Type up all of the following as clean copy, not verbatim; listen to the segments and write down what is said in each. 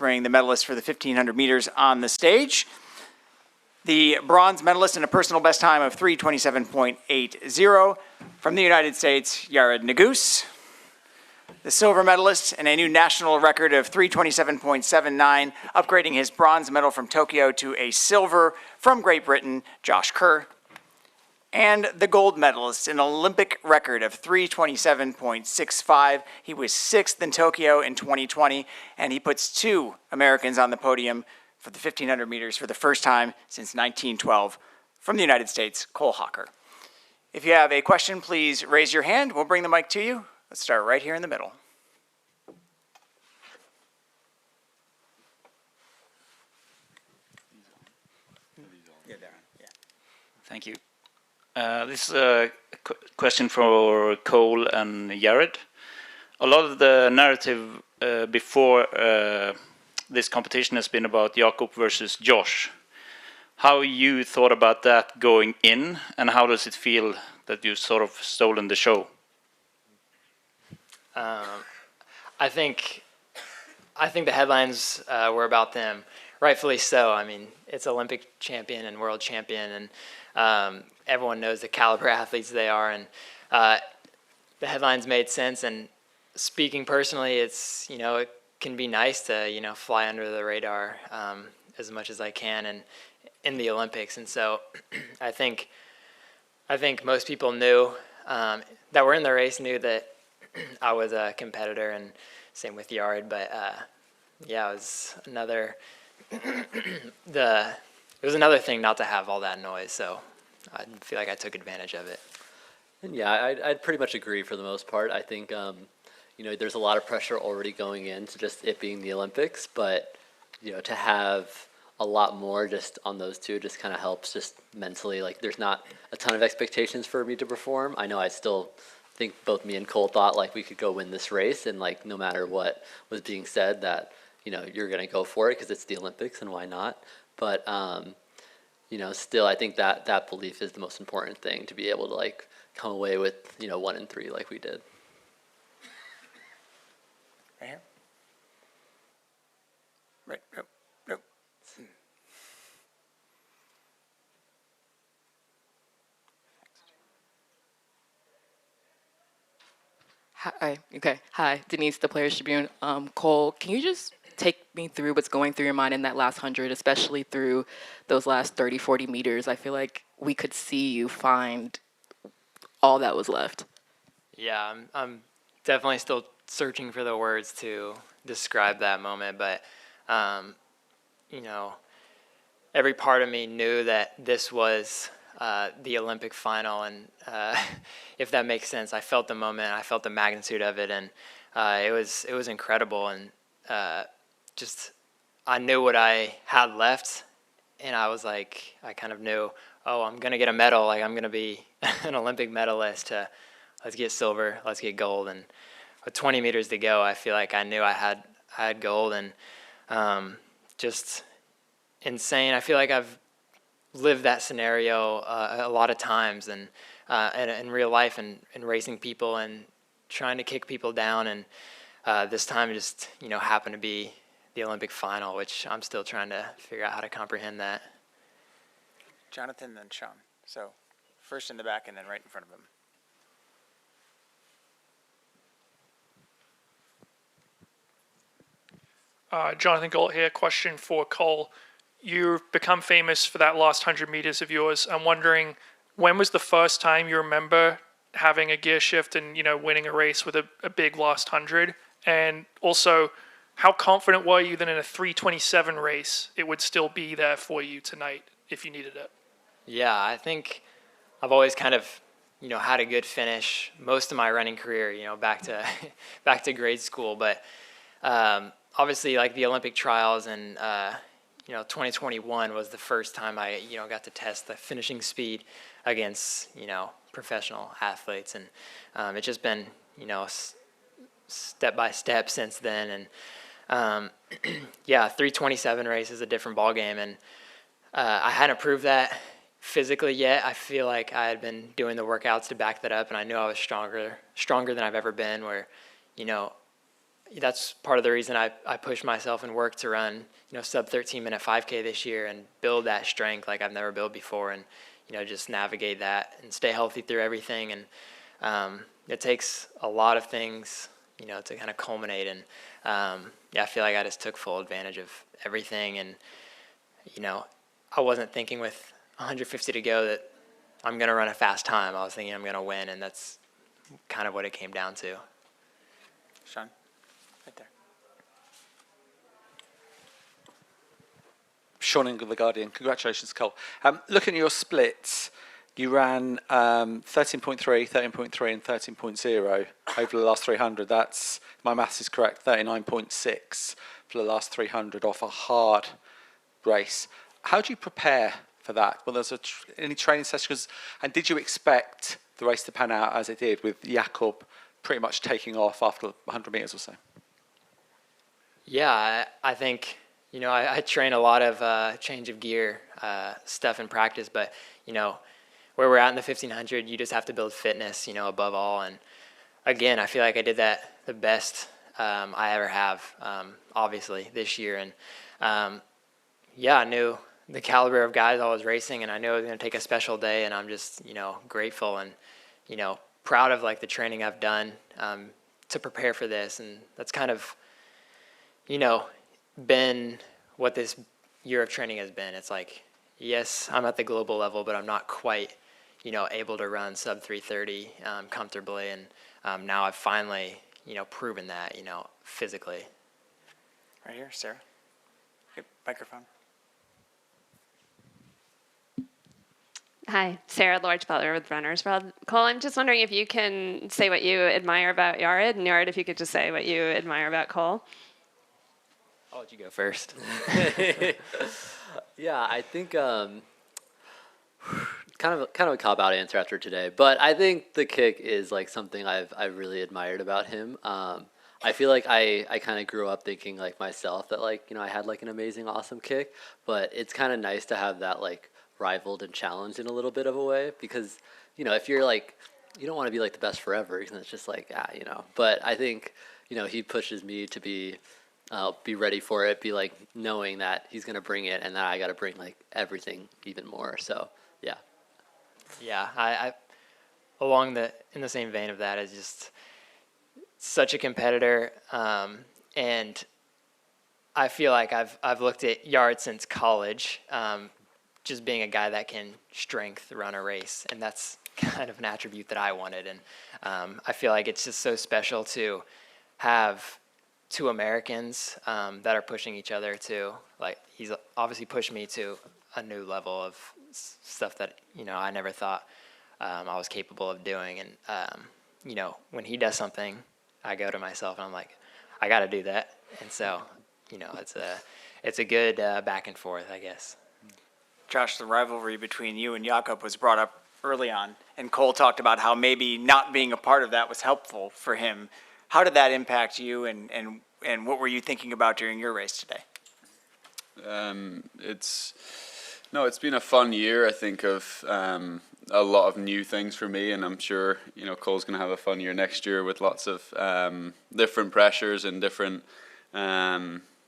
bring the medalists for the 1,500 meters on the stage. The bronze medalist in a personal best time of 3:27.80 from the United States, Yared Nuguse. The silver medalist in a new national record of 3:27.79, upgrading his bronze medal from Tokyo to a silver from Great Britain, Josh Kerr. And the gold medalist in an Olympic record of 3:27.65. He was sixth in Tokyo in 2020, and he puts two Americans on the podium for the 1,500 meters for the first time since 1912 from the United States, Cole Hocker. If you have a question, please raise your hand. We'll bring the mic to you. Let's start right here in the middle. Thank you. This is a question for Cole and Yared. A lot of the narrative before this competition has been about Jakob versus Josh. How you thought about that going in, and how does it feel that you've sort of stolen the show? I think the headlines were about them, rightfully so. I mean, it's Olympic champion and world champion, and everyone knows the caliber athletes they are, and the headlines made sense. And speaking personally, it's, you know, it can be nice to, you know, fly under the radar as much as I can and in the Olympics. And so I think most people knew that were in the race knew that I was a competitor, and same with Yared. But yeah, it was another another thing not to have all that noise. So I feel like I took advantage of it. And yeah, I'd pretty much agree for the most part. I think you know, there's a lot of pressure already going into just it being the Olympics, but you know, to have a lot more just on those two just kind of helps just mentally. Like, there's not a ton of expectations for me to perform. I know I still think both me and Cole thought like we could go win this race, and like no matter what was being said, that, you know, you're gonna go for it because it's the Olympics and why not. But you know, still I think that belief is the most important thing, to be able to like come away with, you know, 1 and 3 like we did. Right here. Right. Nope. Nope. Hi. Okay. Hi, Denise, the Players Tribune. Cole, can you just take me through what's going through your mind in that last 100, especially through those last 30, 40 meters? I feel like we could see you find all that was left. Yeah, I'm definitely still searching for the words to describe that moment, but you know, every part of me knew that this was the Olympic final, and if that makes sense, I felt the moment, I felt the magnitude of it, and it was incredible, and just I knew what I had left, and I was like, I kind of knew, oh, I'm gonna get a medal, like I'm gonna be an Olympic medalist. Let's get silver, let's get gold, and with 20 meters to go, I feel like I knew I had gold, and just insane. I feel like I've lived that scenario a lot of times, and in real life, and racing people and trying to kick people down, and this time it just, you know, happened to be the Olympic final, which I'm still trying to figure out how to comprehend that. Jonathan, then Sean. So first in the back and then right in front of him. Jonathan Gold here. Question for Cole. You've become famous for that last 100 meters of yours. I'm wondering, when was the first time you remember having a gear shift and, you know, winning a race with a big last 100? And also, how confident were you that in a 3:27 race it would still be there for you tonight if you needed it? Yeah, I think I've always kind of, you know, had a good finish most of my running career, you know, back to grade school. But obviously, like the Olympic trials and you know, 2021 was the first time I, you know, got to test the finishing speed against, you know, professional athletes, and it's just been, you know, step by step since then. And yeah, 3:27 race is a different ball game, and I hadn't proved that physically yet. I feel like I had been doing the workouts to back that up, and I knew I was stronger than I've ever been. Where, you know, that's part of the reason I pushed myself and worked to run, sub 13-minute 5K this year and build that strength like I've never built before, and, just navigate that and stay healthy through everything. And it takes a lot of things, to kind of culminate. And I feel like I just took full advantage of everything. And, I wasn't thinking with 150 to go that I'm going to run a fast time. I was thinking I'm going to win, and that's kind of what it came down to. Sean, right there. Sean Ingle, The Guardian. Congratulations, Cole. Looking at your splits, you ran 13.3, 13.3 and 13.0 over the last 300. That's, my maths is correct, 39.6 for the last 300 off a hard race. How do you prepare for that? Well, there's any training sessions, and did you expect the race to pan out as it did, with Jakob pretty much taking off after 100 meters or so? Yeah, I think, I train a lot of change of gear stuff in practice, but, where we're at in the 1500, you just have to build fitness, above all. And again, I feel like I did that the best I ever have, obviously, this year. And I knew the caliber of guys I was racing, and I knew it was going to take a special day, and I'm just, grateful and, proud of like the training I've done to prepare for this. And that's kind of, been what this year of training has been. It's like, yes, I'm at the global level, but I'm not quite, able to run sub 330 comfortably. And now I've finally, proven that, physically. Right here, Sarah. Okay, microphone. Hi, Sarah Lorch Butler with Runner's World. Cole, I'm just wondering if you can say what you admire about Yared, and Yared, if you could just say what you admire about Cole. I'll let you go first. Yeah, I think kind of a cop-out answer after today, but I think the kick is like something I've really admired about him. I feel like I kind of grew up thinking like myself that like, I had like an amazing, awesome kick, but it's kind of nice to have that like rivaled and challenged in a little bit of a way, because, if you're like, you don't want to be like the best forever, and it's just like, but I think, he pushes me to be ready for it, be like knowing that he's going to bring it and that I got to bring like everything even more. So, yeah. Yeah, I in the same vein of that, is just such a competitor, and I feel like I've looked at Yared since college, just being a guy that can strength run a race, and that's kind of an attribute that I wanted. And I feel like it's just so special to have two Americans that are pushing each other to, like, he's obviously pushed me to a new level of stuff that, I never thought I was capable of doing. And, when he does something, I go to myself and I'm like, I got to do that. And so, it's a good back and forth, I guess. Josh, the rivalry between you and Jakob was brought up early on, and Cole talked about how maybe not being a part of that was helpful for him. How did that impact you, and what were you thinking about during your race today? It's been a fun year, I think, of a lot of new things for me, and I'm sure Cole's going to have a fun year next year with lots of different pressures and different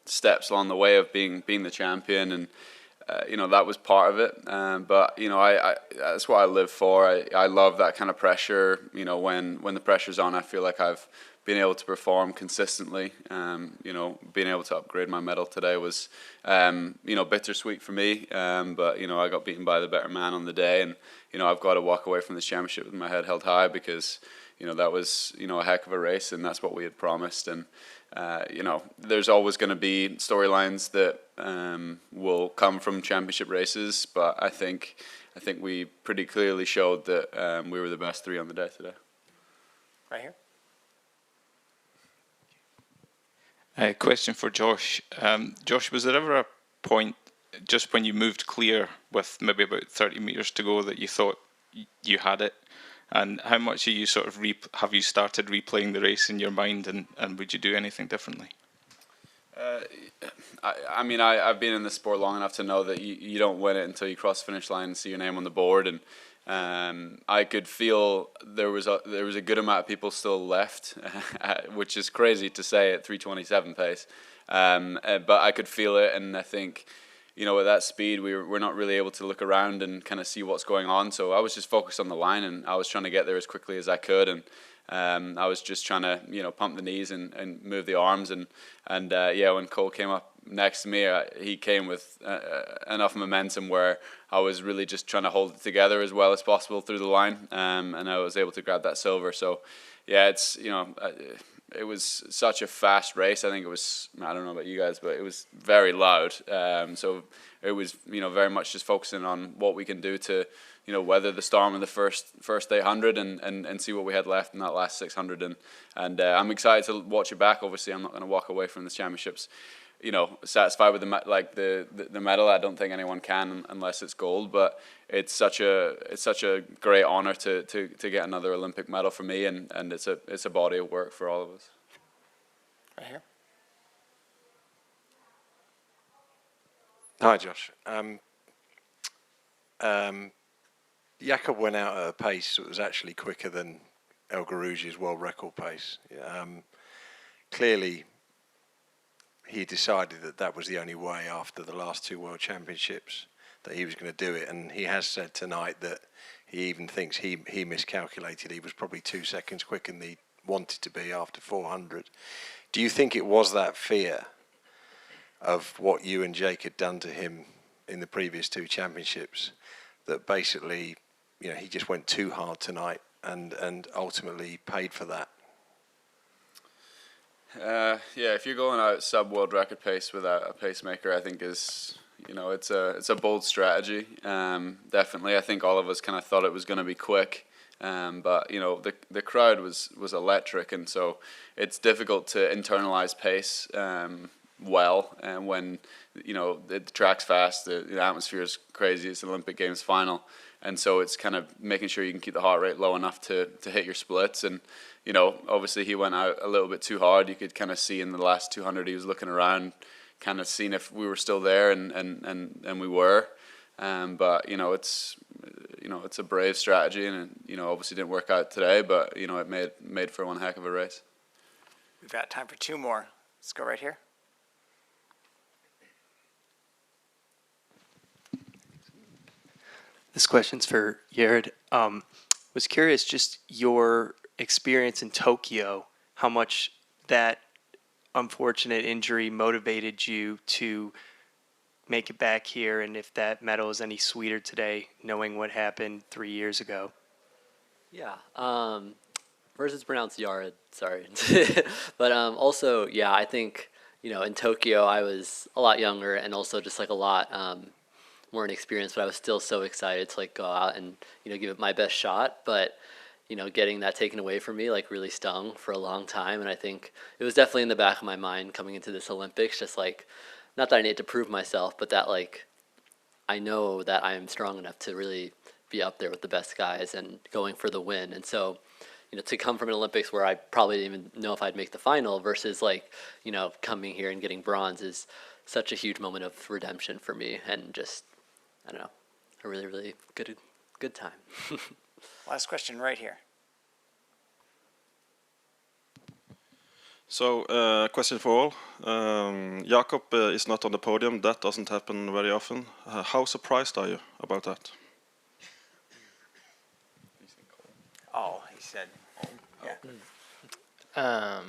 steps along the way of being the champion, and that was part of it. But I that's what I live for. I love that kind of pressure. When the pressure's on, I feel like I've been able to perform consistently. Being able to upgrade my medal today was, bittersweet for me. But I got beaten by the better man on the day, and I've got to walk away from this championship with my head held high, because that was a heck of a race, and that's what we had promised. And there's always going to be storylines that will come from championship races, but I think we pretty clearly showed that we were the best three on the day today. Right here. A question for Josh. Josh, was there ever a point just when you moved clear with maybe about 30 meters to go that you thought you had it? And how much are you sort of have you started replaying the race in your mind, and would you do anything differently? I've been in the sport long enough to know that you don't win it until you cross the finish line and see your name on the board. And I could feel there was a good amount of people still left, which is crazy to say at 3:27 pace. But I could feel it, and I think, you know, at that speed, we're not really able to look around and kind of see what's going on. So I was just focused on the line, and I was trying to get there as quickly as I could, and I was just trying to, you know, pump the knees and move the arms, and yeah, when Cole came up next to me, he came with enough momentum where I was really just trying to hold it together as well as possible through the line, and I was able to grab that silver. So yeah, it's, you know, it was such a fast race. I think it was, I don't know about you guys, but it was very loud. So it was, you know, very much just focusing on what we can do to, you know, weather the storm in the first 800 and see what we had left in that last 600. And I'm excited to watch it back. Obviously, I'm not going to walk away from the championships, you know, satisfied with the medal. I don't think anyone can unless it's gold. But it's such a great honor to get another Olympic medal for me, and it's a body of work for all of us. Right here. Hi, Josh. Jakob went out at a pace that was actually quicker than El Garouji's world record pace. Clearly, he decided that was the only way after the last two World Championships that he was going to do it, and he has said tonight that he even thinks he miscalculated. He was probably 2 seconds quicker than he wanted to be after 400. Do you think it was that fear of what you and Jake had done to him in the previous two championships that basically, you know, he just went too hard tonight and ultimately paid for that? Yeah, if you're going out sub world record pace without a pacemaker, I think is, you know, it's a bold strategy. Definitely, I think all of us kind of thought it was going to be quick, but you know, the crowd was electric, and so it's difficult to internalize pace well, and when, you know, the track's fast, the atmosphere is crazy. It's an Olympic Games final, and so it's kind of making sure you can keep the heart rate low enough to hit your splits. And you know, obviously he went out a little bit too hard. You could kind of see in the last 200 he was looking around, kind of seeing if we were still there, and we were. But you know, it's a brave strategy, and you know, obviously didn't work out today, but you know, it made for one heck of a race. We've got time for two more. Let's go right here. This question's for Yared. Was curious, just your experience in Tokyo, how much that unfortunate injury motivated you to make it back here, and if that medal is any sweeter today, knowing what happened 3 years ago. Yeah. First, it's pronounced Yared. Sorry, but also, yeah, I think, you know, in Tokyo I was a lot younger and also just like a lot more inexperienced, but I was still so excited to like go out and, you know, give it my best shot. But you know, getting that taken away from me like really stung for a long time, and I think it was definitely in the back of my mind coming into this Olympics, just like, not that I need to prove myself, but that like I know that I am strong enough to really be up there with the best guys and going for the win. And so, you know, to come from an Olympics where I probably didn't even know if I'd make the final versus like, you know, coming here and getting bronze is such a huge moment of redemption for me, and just, I don't know, a really, really good time. Last question right here. So, question for all. Jakob is not on the podium. That doesn't happen very often. How surprised are you about that? Oh, he said. Yeah.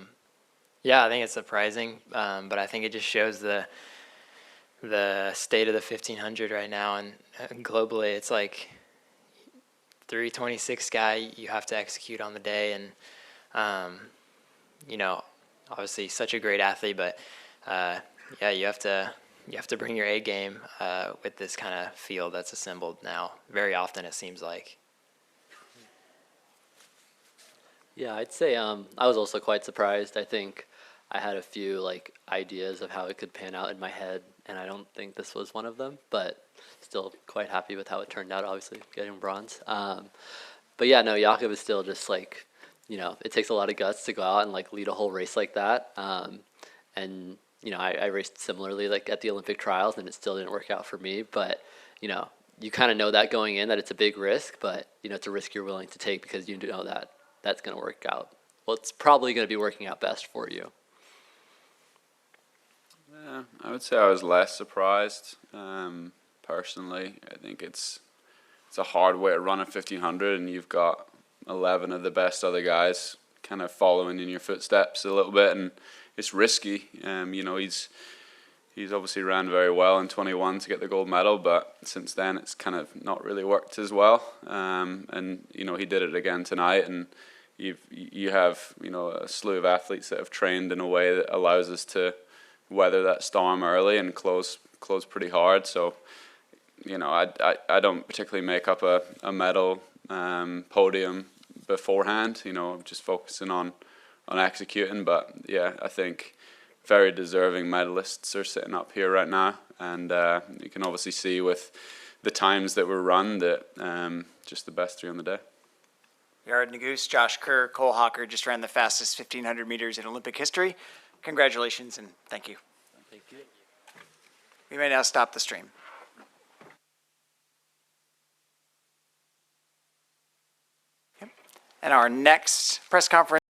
Yeah, I think it's surprising, but I think it just shows the state of the 1500 right now, and globally, it's like 326 guy. You have to execute on the day, and you know, obviously such a great athlete, but yeah, you have to bring your A game with this kind of field that's assembled now very often, it seems like. Yeah, I'd say I was also quite surprised. I think I had a few like ideas of how it could pan out in my head, and I don't think this was one of them, but still quite happy with how it turned out, obviously getting bronze. But yeah, no, Jakob is still just like, you know, it takes a lot of guts to go out and like lead a whole race like that. And you know, I raced similarly like at the Olympic trials, and it still didn't work out for me, but you know, you kind of know that going in that it's a big risk, but it's a risk you're willing to take because you know that that's going to work out. Well, it's probably going to be working out best for you. Yeah, I would say I was less surprised. Personally, I think it's a hard way to run a 1500, and you've got 11 of the best other guys kind of following in your footsteps a little bit, and it's risky. He's obviously ran very well in 21 to get the gold medal, but since then it's kind of not really worked as well. And he did it again tonight, and you have a slew of athletes that have trained in a way that allows us to weather that storm early and close pretty hard. So I don't particularly make up a medal podium beforehand. I'm just focusing on executing. But yeah, I think very deserving medalists are sitting up here right now, and you can obviously see with the times that were run that just the best three on the day. Yared Nuguse, Josh Kerr, Cole Hocker just ran the fastest 1,500 meters in Olympic history. Congratulations and thank you. Thank you. We may now stop the stream. And our next press conference